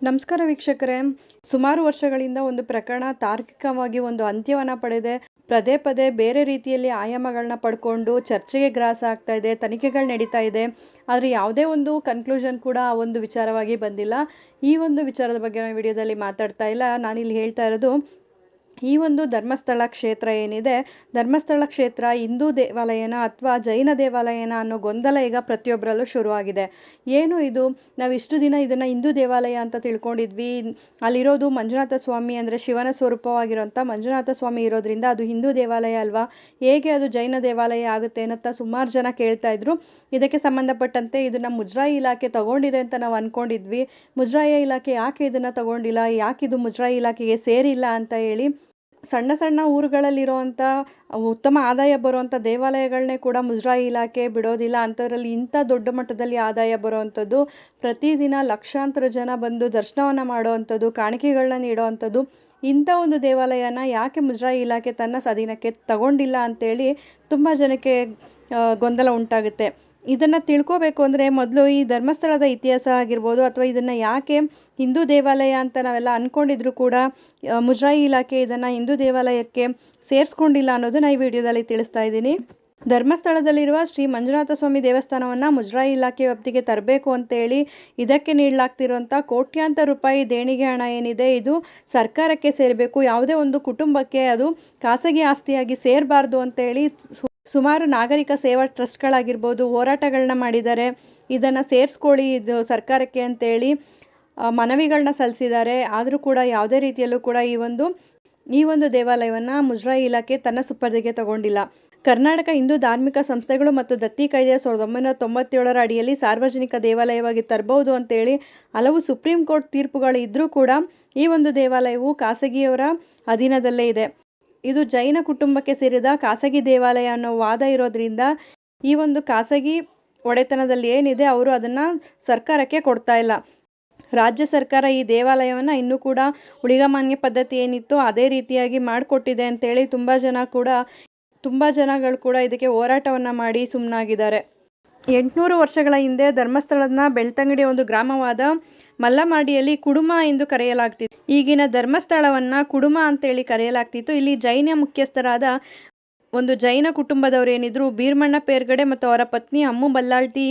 ನಮಸ್ಕಾರ ವೀಕ್ಷಕರೇ. ಸುಮಾರು ವರ್ಷಗಳಿಂದ ಒಂದು ಪ್ರಕರಣ ತಾರ್ಕಿಕವಾಗಿ ಒಂದು ಅಂತ್ಯವನ್ನು ಪಡೆದೆ. ಪದೇ ಪದೇ ಬೇರೆ ರೀತಿಯಲ್ಲಿ ಆಯಾಮಗಳನ್ನ ಪಡ್ಕೊಂಡು ಚರ್ಚೆಗೆ ಗ್ರಾಸ ಆಗ್ತಾ ಇದೆ, ತನಿಖೆಗಳು ನಡೀತಾ ಇದೆ. ಆದರೆ ಯಾವುದೇ ಒಂದು ಕನ್ಕ್ಲೂಷನ್ ಕೂಡ ಆ ಒಂದು ವಿಚಾರವಾಗಿ ಬಂದಿಲ್ಲ. ಈ ಒಂದು ವಿಚಾರದ ಬಗ್ಗೆ ನಾನು ವಿಡಿಯೋದಲ್ಲಿ ಮಾತಾಡ್ತಾ ಇಲ್ಲ. ನಾನಿಲ್ಲಿ ಹೇಳ್ತಾ ಇರೋದು ಈ ಒಂದು ಧರ್ಮಸ್ಥಳ ಕ್ಷೇತ್ರ ಏನಿದೆ, ಧರ್ಮಸ್ಥಳ ಕ್ಷೇತ್ರ ಹಿಂದೂ ದೇವಾಲಯನ ಅಥವಾ ಜೈನ ದೇವಾಲಯನ ಅನ್ನೋ ಗೊಂದಲ ಈಗ ಪ್ರತಿಯೊಬ್ಬರಲ್ಲೂ ಶುರುವಾಗಿದೆ. ಏನು ಇದು, ನಾವು ಇಷ್ಟು ದಿನ ಇದನ್ನು ಹಿಂದೂ ದೇವಾಲಯ ಅಂತ ತಿಳ್ಕೊಂಡಿದ್ವಿ. ಅಲ್ಲಿರೋದು ಮಂಜುನಾಥ ಸ್ವಾಮಿ ಅಂದರೆ ಶಿವನ ಸ್ವರೂಪವಾಗಿರೋಂಥ ಮಂಜುನಾಥ ಸ್ವಾಮಿ ಇರೋದ್ರಿಂದ ಅದು ಹಿಂದೂ ದೇವಾಲಯ ಅಲ್ವಾ, ಹೇಗೆ ಅದು ಜೈನ ದೇವಾಲಯ ಆಗುತ್ತೆ ಅನ್ನತ್ತ ಸುಮಾರು ಜನ ಕೇಳ್ತಾ ಇದ್ರು. ಇದಕ್ಕೆ ಸಂಬಂಧಪಟ್ಟಂತೆ ಇದನ್ನು ಮುಜರಾಯಿ ಇಲಾಖೆ ತಗೊಂಡಿದೆ ಅಂತ ನಾವು ಅಂದ್ಕೊಂಡಿದ್ವಿ. ಮುಜರಾಯಿ ಇಲಾಖೆ ಯಾಕೆ ಇದನ್ನು ತಗೊಂಡಿಲ್ಲ, ಯಾಕೆ ಇದು ಮುಜರಾಯಿ ಇಲಾಖೆಗೆ ಸೇರಿಲ್ಲ ಅಂತ ಹೇಳಿ ಸಣ್ಣ ಸಣ್ಣ ಊರುಗಳಲ್ಲಿರುವಂಥ ಉತ್ತಮ ಆದಾಯ ಬರುವಂಥ ದೇವಾಲಯಗಳನ್ನೇ ಕೂಡ ಮುಜರಾಯಿ ಇಲಾಖೆ ಬಿಡೋದಿಲ್ಲ. ಅಂಥದ್ರಲ್ಲಿ ಇಂಥ ದೊಡ್ಡ ಮಟ್ಟದಲ್ಲಿ ಆದಾಯ ಬರುವಂಥದ್ದು, ಪ್ರತಿದಿನ ಲಕ್ಷಾಂತರ ಜನ ಬಂದು ದರ್ಶನವನ್ನು ಮಾಡೋವಂಥದ್ದು, ಕಾಣಿಕೆಗಳನ್ನ ನೀಡೋವಂಥದ್ದು, ಇಂಥ ಒಂದು ದೇವಾಲಯನ ಯಾಕೆ ಮುಜರಾಯಿ ಇಲಾಖೆ ತನ್ನ ಸ್ವಾಧೀನಕ್ಕೆ ತಗೊಂಡಿಲ್ಲ ಅಂತೇಳಿ ತುಂಬ ಜನಕ್ಕೆ ಗೊಂದಲ ಉಂಟಾಗುತ್ತೆ. ಇದನ್ನು ತಿಳ್ಕೋಬೇಕು ಅಂದರೆ ಮೊದಲು ಈ ಧರ್ಮಸ್ಥಳದ ಇತಿಹಾಸ ಆಗಿರ್ಬೋದು, ಅಥವಾ ಇದನ್ನು ಯಾಕೆ ಹಿಂದೂ ದೇವಾಲಯ ಅಂತ ನಾವೆಲ್ಲ ಅಂದ್ಕೊಂಡಿದ್ರು ಕೂಡ ಮುಜರಾಯಿ ಇಲಾಖೆ ಇದನ್ನು ಹಿಂದೂ ದೇವಾಲಯಕ್ಕೆ ಸೇರಿಸ್ಕೊಂಡಿಲ್ಲ ಅನ್ನೋದನ್ನ ಈ ವಿಡಿಯೋದಲ್ಲಿ ತಿಳಿಸ್ತಾ ಇದ್ದೀನಿ. ಧರ್ಮಸ್ಥಳದಲ್ಲಿರುವ ಶ್ರೀ ಮಂಜುನಾಥ ಸ್ವಾಮಿ ದೇವಸ್ಥಾನವನ್ನು ಮುಜರಾಯಿ ಇಲಾಖೆ ವ್ಯಾಪ್ತಿಗೆ ತರಬೇಕು ಅಂತೇಳಿ ಇದಕ್ಕೆ ನೀಡಲಾಗ್ತಿರುವಂಥ ಕೋಟ್ಯಾಂತರ ರೂಪಾಯಿ ದೇಣಿಗೆ ಹಣ ಏನಿದೆ, ಇದು ಸರ್ಕಾರಕ್ಕೆ ಸೇರಬೇಕು. ಯಾವುದೇ ಒಂದು ಕುಟುಂಬಕ್ಕೆ ಅದು ಖಾಸಗಿ ಆಸ್ತಿಯಾಗಿ ಸೇರಬಾರ್ದು ಅಂತೇಳಿ ಸುಮಾರು ನಾಗರಿಕ ಸೇವಾ ಟ್ರಸ್ಟ್ಗಳಾಗಿರ್ಬೋದು ಹೋರಾಟಗಳನ್ನ ಮಾಡಿದ್ದಾರೆ. ಇದನ್ನು ಸೇರಿಸ್ಕೊಳ್ಳಿ ಇದು ಸರ್ಕಾರಕ್ಕೆ ಅಂತೇಳಿ ಮನವಿಗಳನ್ನ ಸಲ್ಲಿಸಿದ್ದಾರೆ. ಆದರೂ ಕೂಡ ಯಾವುದೇ ರೀತಿಯಲ್ಲೂ ಕೂಡ ಈ ಒಂದು ದೇವಾಲಯವನ್ನು ಮುಜರಾಯಿ ಇಲಾಖೆ ತನ್ನ ಸುಪರ್ದಿಗೆ ತಗೊಂಡಿಲ್ಲ. ಕರ್ನಾಟಕ ಹಿಂದೂ ಧಾರ್ಮಿಕ ಸಂಸ್ಥೆಗಳು ಮತ್ತು ದತ್ತಿ ಕಾಯ್ದೆ 1997 ಅಡಿಯಲ್ಲಿ ಸಾರ್ವಜನಿಕ ದೇವಾಲಯವಾಗಿ ತರಬಹುದು ಅಂತೇಳಿ ಹಲವು ಸುಪ್ರೀಂ ಕೋರ್ಟ್ ತೀರ್ಪುಗಳು ಇದ್ದರೂ ಕೂಡ ಈ ಒಂದು ದೇವಾಲಯವು ಖಾಸಗಿಯವರ ಅಧೀನದಲ್ಲೇ ಇದೆ. ಇದು ಜೈನ ಕುಟುಂಬಕ್ಕೆ ಸೇರಿದ ಖಾಸಗಿ ದೇವಾಲಯ ಅನ್ನೋ ವಾದ ಇರೋದ್ರಿಂದ ಈ ಒಂದು ಖಾಸಗಿ ಒಡೆತನದಲ್ಲಿ ಏನಿದೆ ಅವರು ಅದನ್ನು ಸರ್ಕಾರಕ್ಕೆ ಕೊಡ್ತಾ ಇಲ್ಲ. ರಾಜ್ಯ ಸರ್ಕಾರ ಈ ದೇವಾಲಯವನ್ನು ಇನ್ನೂ ಕೂಡ ಉಳಿಗಮಾನ್ಯ ಪದ್ಧತಿ ಏನಿತ್ತು ಅದೇ ರೀತಿಯಾಗಿ ಮಾಡಿಕೊಟ್ಟಿದೆ ಅಂತೇಳಿ ತುಂಬ ಜನಗಳು ಕೂಡ ಇದಕ್ಕೆ ಹೋರಾಟವನ್ನು ಮಾಡಿ ಸುಮ್ಮನಾಗಿದ್ದಾರೆ. 800 ವರ್ಷಗಳ ಹಿಂದೆ ಧರ್ಮಸ್ಥಳದ ಬೆಳ್ತಂಗಡಿಯ ಒಂದು ಗ್ರಾಮವಾದ ಮಲ್ಲಮಾಡಿಯಲ್ಲಿ ಕುಡುಮ ಎಂದು ಕರೆಯಲಾಗ್ತಿತ್ತು. ಈಗಿನ ಧರ್ಮಸ್ಥಳವನ್ನು ಕುಡುಮ ಅಂತೇಳಿ ಕರೆಯಲಾಗ್ತಿತ್ತು. ಇಲ್ಲಿ ಜೈನ ಮುಖ್ಯಸ್ಥರಾದ ಒಂದು ಜೈನ ಕುಟುಂಬದವರು ಏನಿದ್ರು ಬೀರ್ಮಣ್ಣ ಪೇರ್ಗಡೆ ಮತ್ತು ಅವರ ಪತ್ನಿ ಅಮ್ಮು ಬಲ್ಲಾಳ್ತಿ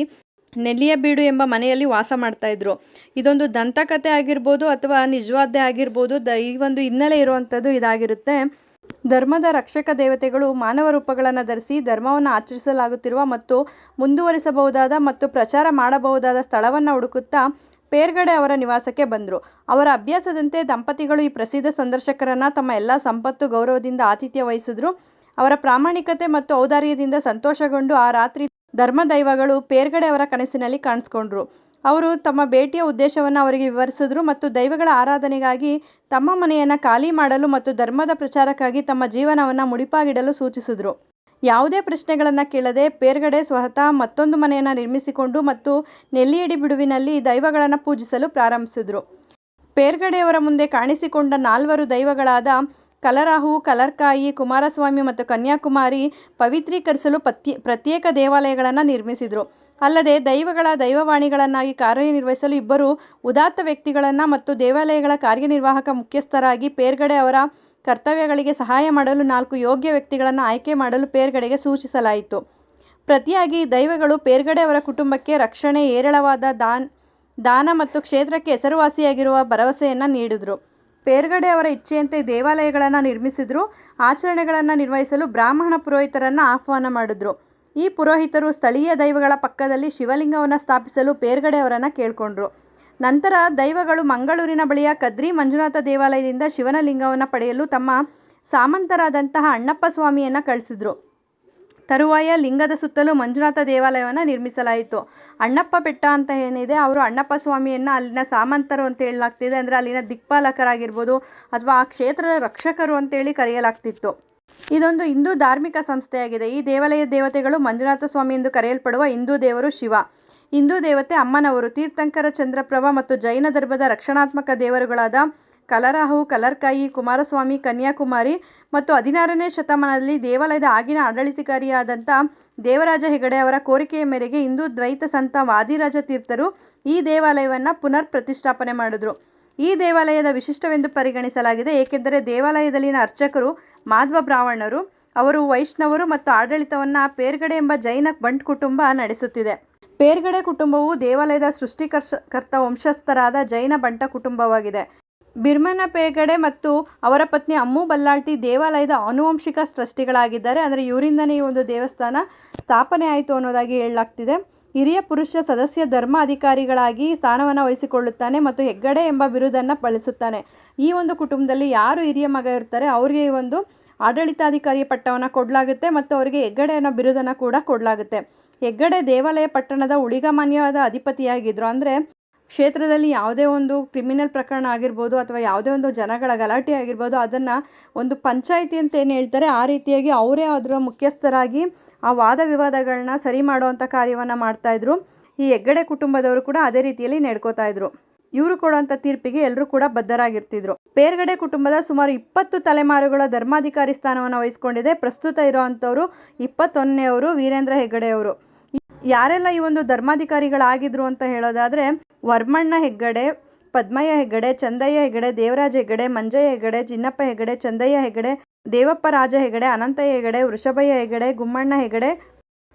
ನೆಲ್ಲಿಯಬೀಡು ಎಂಬ ಮನೆಯಲ್ಲಿ ವಾಸ ಮಾಡ್ತಾ ಇದ್ರು. ಇದೊಂದು ದಂತಕಥೆ ಆಗಿರ್ಬೋದು ಅಥವಾ ನಿಜವಾದ್ದೇ ಆಗಿರ್ಬೋದು, ಈ ಒಂದು ಹಿನ್ನೆಲೆ ಇರುವಂಥದ್ದು ಇದಾಗಿರುತ್ತೆ. ಧರ್ಮದ ರಕ್ಷಕ ದೇವತೆಗಳು ಮಾನವ ರೂಪಗಳನ್ನು ಧರಿಸಿ ಧರ್ಮವನ್ನು ಆಚರಿಸಲಾಗುತ್ತಿರುವ ಮತ್ತು ಮುಂದುವರಿಸಬಹುದಾದ ಮತ್ತು ಪ್ರಚಾರ ಮಾಡಬಹುದಾದ ಸ್ಥಳವನ್ನು ಹುಡುಕುತ್ತಾ ಪೇರ್ಗಡೆ ಅವರ ನಿವಾಸಕ್ಕೆ ಬಂದರು. ಅವರ ಅಭ್ಯಾಸದಂತೆ ದಂಪತಿಗಳು ಈ ಪ್ರಸಿದ್ಧ ಸಂದರ್ಶಕರನ್ನು ತಮ್ಮ ಎಲ್ಲ ಸಂಪತ್ತು ಗೌರವದಿಂದ ಆತಿಥ್ಯ ವಹಿಸಿದ್ರು. ಅವರ ಪ್ರಾಮಾಣಿಕತೆ ಮತ್ತು ಔದಾರ್ಯದಿಂದ ಸಂತೋಷಗೊಂಡು ಆ ರಾತ್ರಿ ಧರ್ಮದೈವಗಳು ಪೇರ್ಗಡೆ ಅವರ ಕನಸಿನಲ್ಲಿ ಕಾಣಿಸ್ಕೊಂಡ್ರು. ಅವರು ತಮ್ಮ ಭೇಟಿಯ ಉದ್ದೇಶವನ್ನು ಅವರಿಗೆ ವಿವರಿಸಿದ್ರು ಮತ್ತು ದೈವಗಳ ಆರಾಧನೆಗಾಗಿ ತಮ್ಮ ಮನೆಯನ್ನು ಖಾಲಿ ಮಾಡಲು ಮತ್ತು ಧರ್ಮದ ಪ್ರಚಾರಕ್ಕಾಗಿ ತಮ್ಮ ಜೀವನವನ್ನು ಮುಡಿಪಾಗಿಡಲು ಸೂಚಿಸಿದ್ರು. ಯಾವುದೇ ಪ್ರಶ್ನೆಗಳನ್ನು ಕೇಳದೆ ಪೇರ್ಗಡೆ ಸ್ವತಃ ಮತ್ತೊಂದು ಮನೆಯನ್ನು ನಿರ್ಮಿಸಿಕೊಂಡು ಮತ್ತು ನೆಲ್ಲಿಯಡಿ ಬಿಡುವಿನಲ್ಲಿ ದೈವಗಳನ್ನು ಪೂಜಿಸಲು ಪ್ರಾರಂಭಿಸಿದರು. ಪೇರ್ಗಡೆಯವರ ಮುಂದೆ ಕಾಣಿಸಿಕೊಂಡ 4 ದೈವಗಳಾದ ಕಲರಾಹು, ಕಲರ್ಕಾಯಿ, ಕುಮಾರಸ್ವಾಮಿ ಮತ್ತು ಕನ್ಯಾಕುಮಾರಿ ಪವಿತ್ರೀಕರಿಸಲು ಪ್ರತ್ಯೇಕ ದೇವಾಲಯಗಳನ್ನು ನಿರ್ಮಿಸಿದರು. ಅಲ್ಲದೆ ದೈವಗಳ ದೈವವಾಣಿಗಳನ್ನಾಗಿ ಕಾರ್ಯನಿರ್ವಹಿಸಲು 2 ಉದಾತ್ತ ವ್ಯಕ್ತಿಗಳನ್ನು ಮತ್ತು ದೇವಾಲಯಗಳ ಕಾರ್ಯನಿರ್ವಾಹಕ ಮುಖ್ಯಸ್ಥರಾಗಿ ಪೇರ್ಗಡೆ ಅವರ ಕರ್ತವ್ಯಗಳಿಗೆ ಸಹಾಯ ಮಾಡಲು 4 ಯೋಗ್ಯ ವ್ಯಕ್ತಿಗಳನ್ನು ಆಯ್ಕೆ ಮಾಡಲು ಪೇರ್ಗಡೆಗೆ ಸೂಚಿಸಲಾಯಿತು. ಪ್ರತಿಯಾಗಿ ದೈವಗಳು ಪೇರ್ಗಡೆ ಅವರ ಕುಟುಂಬಕ್ಕೆ ರಕ್ಷಣೆ, ಹೇರಳವಾದ ದಾನ ಮತ್ತು ಕ್ಷೇತ್ರಕ್ಕೆ ಹೆಸರುವಾಸಿಯಾಗಿರುವ ಭರವಸೆಯನ್ನು ನೀಡಿದರು. ಪೇರ್ಗಡೆ ಅವರ ಇಚ್ಛೆಯಂತೆ ದೇವಾಲಯಗಳನ್ನು ನಿರ್ಮಿಸಿದ್ರು. ಆಚರಣೆಗಳನ್ನು ನಿರ್ವಹಿಸಲು ಬ್ರಾಹ್ಮಣ ಪುರೋಹಿತರನ್ನು ಆಹ್ವಾನ ಮಾಡಿದ್ರು. ಈ ಪುರೋಹಿತರು ಸ್ಥಳೀಯ ದೈವಗಳ ಪಕ್ಕದಲ್ಲಿ ಶಿವಲಿಂಗವನ್ನು ಸ್ಥಾಪಿಸಲು ಪೇರ್ಗಡೆ ಅವರನ್ನು ಕೇಳಿಕೊಂಡ್ರು. ನಂತರ ದೈವಗಳು ಮಂಗಳೂರಿನ ಬಳಿಯ ಕದ್ರಿ ಮಂಜುನಾಥ ದೇವಾಲಯದಿಂದ ಶಿವನ ಲಿಂಗವನ್ನು ಪಡೆಯಲು ತಮ್ಮ ಸಾಮಂತರಾದಂತಹ ಅಣ್ಣಪ್ಪ ಸ್ವಾಮಿಯನ್ನು ಕಳಿಸಿದ್ರು. ತರುವಾಯ ಲಿಂಗದ ಸುತ್ತಲೂ ಮಂಜುನಾಥ ದೇವಾಲಯವನ್ನು ನಿರ್ಮಿಸಲಾಯಿತು. ಅಣ್ಣಪ್ಪ ಬೆಟ್ಟ ಅಂತ ಏನಿದೆ, ಅವರು ಅಣ್ಣಪ್ಪ ಸ್ವಾಮಿಯನ್ನು ಅಲ್ಲಿನ ಸಾಮಂತರು ಅಂತ ಹೇಳಲಾಗ್ತಿದೆ. ಅಂದರೆ ಅಲ್ಲಿನ ದಿಕ್ಪಾಲಕರಾಗಿರ್ಬೋದು ಅಥವಾ ಆ ಕ್ಷೇತ್ರದ ರಕ್ಷಕರು ಅಂತೇಳಿ ಕರೆಯಲಾಗ್ತಿತ್ತು. ಇದೊಂದು ಹಿಂದೂ ಧಾರ್ಮಿಕ ಸಂಸ್ಥೆಯಾಗಿದೆ. ಈ ದೇವಾಲಯದ ದೇವತೆಗಳು ಮಂಜುನಾಥ ಸ್ವಾಮಿ ಎಂದು ಕರೆಯಲ್ಪಡುವ ಹಿಂದೂ ದೇವರು ಶಿವ, ಹಿಂದೂ ದೇವತೆ ಅಮ್ಮನವರು, ತೀರ್ಥಂಕರ ಚಂದ್ರಪ್ರಭ ಮತ್ತು ಜೈನ ಧರ್ಮದ ರಕ್ಷಣಾತ್ಮಕ ದೇವರುಗಳಾದ ಕಲರಾಹು, ಕಲರ್ಕಾಯಿ, ಕುಮಾರಸ್ವಾಮಿ, ಕನ್ಯಾಕುಮಾರಿ ಮತ್ತು 16ನೇ ಶತಮಾನದಲ್ಲಿ ದೇವಾಲಯದ ಆಗಿನ ಆಡಳಿತಾಧಿಕಾರಿಯಾದಂಥ ದೇವರಾಜ ಹೆಗಡೆ ಅವರ ಕೋರಿಕೆಯ ಮೇರೆಗೆ ಹಿಂದೂ ದ್ವೈತ ಸಂತ ವಾದಿರಾಜ ತೀರ್ಥರು ಈ ದೇವಾಲಯವನ್ನು ಪುನರ್ ಪ್ರತಿಷ್ಠಾಪನೆ ಮಾಡಿದ್ರು. ಈ ದೇವಾಲಯದ ವಿಶಿಷ್ಟವೆಂದು ಪರಿಗಣಿಸಲಾಗಿದೆ, ಏಕೆಂದರೆ ದೇವಾಲಯದಲ್ಲಿನ ಅರ್ಚಕರು ಮಾಧ್ವ ಬ್ರಾಹ್ಮಣರು. ಅವರು ವೈಷ್ಣವರು ಮತ್ತು ಆಡಳಿತವನ್ನು ಪೇರ್ಗಡೆ ಎಂಬ ಜೈನ ಬಂಟ್ ಕುಟುಂಬ ನಡೆಸುತ್ತಿದೆ. ಪೇರ್ಗಡೆ ಕುಟುಂಬವು ದೇವಾಲಯದ ಸೃಷ್ಟಿಕರ್ತ ವಂಶಸ್ಥರಾದ ಜೈನ ಬಂಟ ಕುಟುಂಬವಾಗಿದೆ. ಬಿರ್ಮನ ಪೇರ್ಗಡೆ ಮತ್ತು ಅವರ ಪತ್ನಿ ಅಮ್ಮು ಬಲ್ಲಾಲ್ಟಿ ದೇವಾಲಯದ ಆನುವಂಶಿಕ ಟ್ರಸ್ಟಿಗಳಾಗಿದ್ದಾರೆ. ಅಂದರೆ ಇವರಿಂದನೇ ಈ ಒಂದು ದೇವಸ್ಥಾನ ಸ್ಥಾಪನೆ ಆಯಿತು ಅನ್ನೋದಾಗಿ ಹೇಳಲಾಗ್ತಿದೆ. ಹಿರಿಯ ಪುರುಷ ಸದಸ್ಯ ಧರ್ಮ ಅಧಿಕಾರಿಗಳಾಗಿ ಸ್ಥಾನವನ್ನು ವಹಿಸಿಕೊಳ್ಳುತ್ತಾನೆ ಮತ್ತು ಹೆಗ್ಗಡೆ ಎಂಬ ಬಿರುದನ್ನು ಬಳಸುತ್ತಾನೆ. ಈ ಒಂದು ಕುಟುಂಬದಲ್ಲಿ ಯಾರು ಹಿರಿಯ ಮಗ ಇರ್ತಾರೆ ಅವರಿಗೆ ಈ ಒಂದು ಆಡಳಿತಾಧಿಕಾರಿಯ ಪಟ್ಟವನ್ನು ಕೊಡಲಾಗುತ್ತೆ ಮತ್ತು ಅವರಿಗೆ ಹೆಗ್ಗಡೆ ಅನ್ನೋ ಬಿರುದನ್ನು ಕೂಡ ಕೊಡಲಾಗುತ್ತೆ. ಹೆಗ್ಗಡೆ ದೇವಾಲಯ ಪಟ್ಟಣದ ಉಳಿಗಮಾನ್ಯವಾದ ಅಧಿಪತಿಯಾಗಿದ್ರು. ಅಂದರೆ ಕ್ಷೇತ್ರದಲ್ಲಿ ಯಾವುದೇ ಒಂದು ಕ್ರಿಮಿನಲ್ ಪ್ರಕರಣ ಆಗಿರ್ಬೋದು ಅಥವಾ ಯಾವುದೇ ಒಂದು ಜನಗಳ ಗಲಾಟೆ ಆಗಿರ್ಬೋದು, ಅದನ್ನು ಒಂದು ಪಂಚಾಯಿತಿ ಅಂತ ಏನು ಹೇಳ್ತಾರೆ ಆ ರೀತಿಯಾಗಿ ಅವರೇ ಅದರ ಮುಖ್ಯಸ್ಥರಾಗಿ ಆ ವಾದ ವಿವಾದಗಳನ್ನ ಸರಿ ಮಾಡುವಂಥ ಕಾರ್ಯವನ್ನು ಮಾಡ್ತಾಯಿದ್ರು. ಈ ಹೆಗ್ಗಡೆ ಕುಟುಂಬದವರು ಕೂಡ ಅದೇ ರೀತಿಯಲ್ಲಿ ನಡ್ಕೋತಾ ಇದ್ರು. ಇವರು ಕೊಡುವಂಥ ತೀರ್ಪಿಗೆ ಎಲ್ಲರೂ ಕೂಡ ಬದ್ಧರಾಗಿರ್ತಿದ್ರು. ಪೇರ್ಗಡೆ ಕುಟುಂಬದ ಸುಮಾರು 20 ತಲೆಮಾರುಗಳ ಧರ್ಮಾಧಿಕಾರಿ ಸ್ಥಾನವನ್ನು ವಹಿಸ್ಕೊಂಡಿದೆ. ಪ್ರಸ್ತುತ ಇರುವಂಥವರು 21ನೇವರು ವೀರೇಂದ್ರ ಹೆಗ್ಗಡೆಯವರು. ಯಾರೆಲ್ಲ ಈ ಒಂದು ಧರ್ಮಾಧಿಕಾರಿಗಳಾಗಿದ್ರು ಅಂತ ಹೇಳೋದಾದರೆ ವರ್ಮಣ್ಣ ಹೆಗ್ಗಡೆ, ಪದ್ಮಯ್ಯ ಹೆಗ್ಗಡೆ, ಚಂದಯ್ಯ ಹೆಗ್ಗಡೆ, ದೇವರಾಜ ಹೆಗ್ಗಡೆ, ಮಂಜಯ್ಯ ಹೆಗ್ಗಡೆ, ಚಿನ್ನಪ್ಪ ಹೆಗ್ಗಡೆ, ಚಂದಯ್ಯ ಹೆಗ್ಗಡೆ, ದೇವಪ್ಪ ರಾಜ ಹೆಗ್ಗಡೆ, ಅನಂತಯ್ಯ ಹೆಗ್ಗಡೆ, ವೃಷಭಯ್ಯ ಹೆಗ್ಗಡೆ, ಗುಮ್ಮಣ್ಣ ಹೆಗ್ಗಡೆ,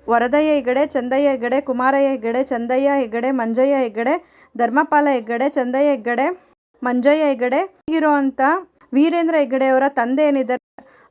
ವರದಯ್ಯ ಹೆಗ್ಗಡೆ, ಚಂದಯ್ಯ ಹೆಗ್ಗಡೆ, ಕುಮಾರಯ್ಯ ಹೆಗ್ಗಡೆ, ಚಂದಯ್ಯ ಹೆಗ್ಗಡೆ, ಮಂಜಯ್ಯ ಹೆಗ್ಗಡೆ, ಧರ್ಮಪಾಲ ಹೆಗ್ಗಡೆ, ಚಂದಯ್ಯ ಹೆಗ್ಗಡೆ, ಮಂಜಯ್ಯ ಹೆಗ್ಗಡೆ. ಹೀಗಿರುವಂಥ ವೀರೇಂದ್ರ ಹೆಗ್ಗಡೆಯವರ ತಂದೆ ಏನಿದ್ದಾರೆ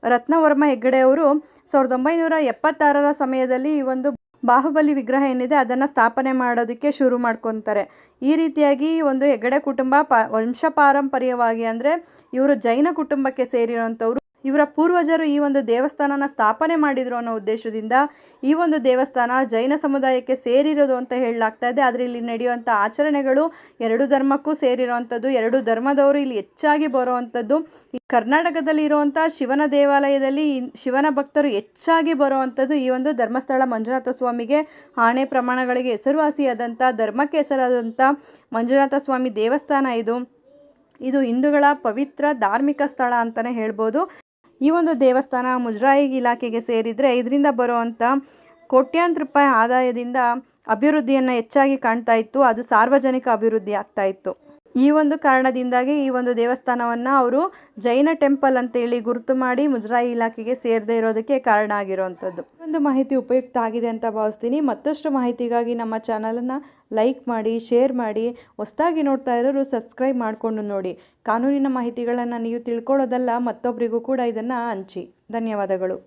ರತ್ನವರ್ಮ ಹೆಗ್ಗಡೆಯವರು 1976ರ ಸಮಯದಲ್ಲಿ ಈ ಒಂದು ಬಾಹುಬಲಿ ವಿಗ್ರಹ ಏನಿದೆ ಅದನ್ನು ಸ್ಥಾಪನೆ ಮಾಡೋದಕ್ಕೆ ಶುರು ಮಾಡ್ಕೊತಾರೆ. ಈ ರೀತಿಯಾಗಿ ಒಂದು ಹೆಗ್ಗಡೆ ಕುಟುಂಬ ವಂಶಪಾರಂಪರ್ಯವಾಗಿ ಅಂದರೆ ಇವರು ಜೈನ ಕುಟುಂಬಕ್ಕೆ ಸೇರಿರುವಂಥವ್ರು. ಇವರ ಪೂರ್ವಜರು ಈ ಒಂದು ದೇವಸ್ಥಾನನ ಸ್ಥಾಪನೆ ಮಾಡಿದ್ರು ಅನ್ನೋ ಉದ್ದೇಶದಿಂದ ಈ ಒಂದು ದೇವಸ್ಥಾನ ಜೈನ ಸಮುದಾಯಕ್ಕೆ ಸೇರಿರೋದು ಅಂತ ಹೇಳಲಾಗ್ತಾ ಇದೆ. ಆದರೆ ಇಲ್ಲಿ ನಡೆಯುವಂಥ ಆಚರಣೆಗಳು ಎರಡು ಧರ್ಮಕ್ಕೂ ಸೇರಿರುವಂಥದ್ದು. ಎರಡು ಧರ್ಮದವರು ಇಲ್ಲಿ ಹೆಚ್ಚಾಗಿ ಬರುವಂಥದ್ದು. ಈ ಕರ್ನಾಟಕದಲ್ಲಿ ಇರುವಂಥ ಶಿವನ ದೇವಾಲಯದಲ್ಲಿ ಶಿವನ ಭಕ್ತರು ಹೆಚ್ಚಾಗಿ ಬರುವಂಥದ್ದು ಈ ಒಂದು ಧರ್ಮಸ್ಥಳ ಮಂಜುನಾಥ ಸ್ವಾಮಿಗೆ ಆಣೆ ಪ್ರಮಾಣಗಳಿಗೆ ಹೆಸರುವಾಸಿಯಾದಂಥ ಧರ್ಮಕ್ಕೆ ಹೆಸರಾದಂಥ ಮಂಜುನಾಥ ಸ್ವಾಮಿ ದೇವಸ್ಥಾನ ಇದು ಹಿಂದೂಗಳ ಪವಿತ್ರ ಧಾರ್ಮಿಕ ಸ್ಥಳ ಅಂತಲೇ ಹೇಳ್ಬೋದು. ಈ ಒಂದು ದೇವಸ್ಥಾನ ಮುಜರಾಯಿ ಇಲಾಖೆಗೆ ಸೇರಿದರೆ ಇದರಿಂದ ಬರುವಂಥ ಕೋಟ್ಯಾಂತರ ರೂಪಾಯಿ ಆದಾಯದಿಂದ ಅಭಿವೃದ್ಧಿಯನ್ನು ಹೆಚ್ಚಾಗಿ ಕಾಣ್ತಾ ಇತ್ತು. ಅದು ಸಾರ್ವಜನಿಕ ಅಭಿವೃದ್ಧಿ ಆಗ್ತಾ ಇತ್ತು. ಈ ಒಂದು ಕಾರಣದಿಂದಾಗಿ ಈ ಒಂದು ದೇವಸ್ಥಾನವನ್ನು ಅವರು ಜೈನ ಟೆಂಪಲ್ ಅಂತೇಳಿ ಗುರುತು ಮಾಡಿ ಮುಜರಾಯಿ ಇಲಾಖೆಗೆ ಸೇರದೇ ಇರೋದಕ್ಕೆ ಕಾರಣ ಆಗಿರುವಂಥದ್ದು. ಒಂದು ಮಾಹಿತಿ ಉಪಯುಕ್ತ ಆಗಿದೆ ಅಂತ ಭಾವಿಸ್ತೀನಿ. ಮತ್ತಷ್ಟು ಮಾಹಿತಿಗಾಗಿ ನಮ್ಮ ಚಾನಲನ್ನು ಲೈಕ್ ಮಾಡಿ, ಶೇರ್ ಮಾಡಿ. ಹೊಸದಾಗಿ ನೋಡ್ತಾ ಇರೋರು ಸಬ್ಸ್ಕ್ರೈಬ್ ಮಾಡಿಕೊಂಡು ನೋಡಿ. ಕಾನೂನಿನ ಮಾಹಿತಿಗಳನ್ನು ನೀವು ತಿಳ್ಕೊಳ್ಳೋದಲ್ಲ, ಮತ್ತೊಬ್ಬರಿಗೂ ಕೂಡ ಇದನ್ನು ಹಂಚಿ. ಧನ್ಯವಾದಗಳು.